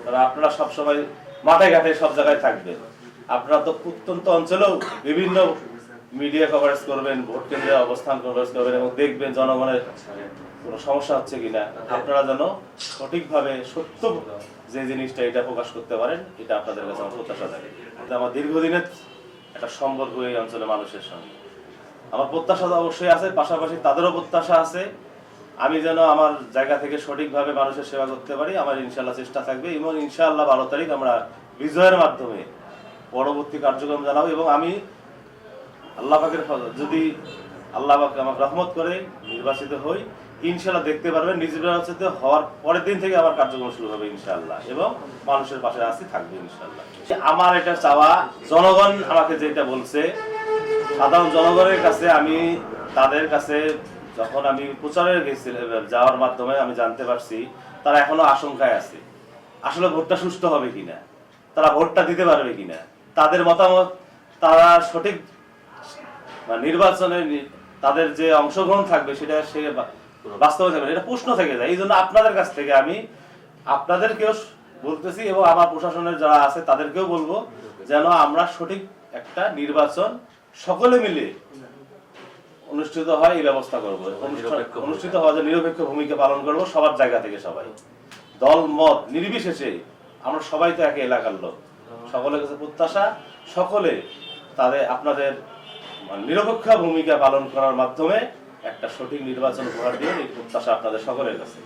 কারণ আপনারা সবসময় মাঠে ঘাটে সব জায়গায় থাকবেন। আপনারা তো প্রত্যন্ত অঞ্চলেও বিভিন্ন মিডিয়া কভারেজ করবেন, ভোট কেন্দ্রে অবস্থান কভারেজ করবেন এবং দেখবেন জনগণের কোনো সমস্যা হচ্ছে কিনা। আপনারা যেন সঠিকভাবে সত্য যে জিনিসটা এটা প্রকাশ করতে পারেন, এটা আপনাদের কাছে আমার প্রত্যাশা থাকে। আমার দীর্ঘদিনের একটা সম্পর্ক এই অঞ্চলের মানুষের সঙ্গে আমার প্রত্যাশা তো অবশ্যই আছে, পাশাপাশি তাদেরও প্রত্যাশা আছে আমি যেন আমার জায়গা থেকে সঠিকভাবে মানুষের সেবা করতে পারি। আমার ইনশাআল্লাহ চেষ্টা থাকবে এবং ইনশাআল্লাহ 12 তারিখ আমরা বিজয়ের মাধ্যমে পরবর্তী কার্যক্রম জানাবো। এবং আমি আল্লাহ পাকের যদি আল্লাহ পাক আমাকে রহমত করে নির্বাচিত হই, ইনশাআল্লাহ দেখতে পারবেন নির্বাচিত হওয়ার পরের দিন থেকে আমার কার্যক্রম শুরু হবে ইনশাআল্লাহ, এবং মানুষের পাশে আসি থাকবে ইনশাআল্লাহ। আমার এটা চাওয়া, জনগণ আমাকে যেটা বলছে, সাধারণ জনগণের কাছে আমি তাদের কাছে যখন আমি প্রচারে যাওয়ার মাধ্যমে আমি জানতে পারছি তারা এখনো আশঙ্কায় আছে আসলে ভোটটা সুষ্ঠু হবে কিনা, তারা ভোটটা দিতে পারবে কিনা, তাদের মতামত, তারা সঠিক নির্বাচনে তাদের যে অংশগ্রহণ থাকবে সেটা সে বাস্তবে থাকবে, এটা প্রশ্ন থেকে যায়। এই জন্য আপনাদের কাছ থেকে আমি আপনাদেরকেও বলতেছি এবং আমার প্রশাসনের যারা আছে তাদেরকেও বলবো যেন আমরা সঠিক একটা নির্বাচন সকলে মিলে অনুষ্ঠিত হয় এই ব্যবস্থা করবো। অনুষ্ঠিত হওয়া যায় নিরপেক্ষ ভূমিকা পালন করব সবার জায়গা থেকে, সবাই দল মত নির্বিশেষে। আমরা সবাই তো একই এলাকার লোক, সকলের কাছে প্রত্যাশা সকলে তাদের আপনাদের নিরপেক্ষ ভূমিকা পালন করার মাধ্যমে একটা সঠিক নির্বাচন উপহার দিয়ে এই প্রত্যাশা আপনাদের সকলের কাছে।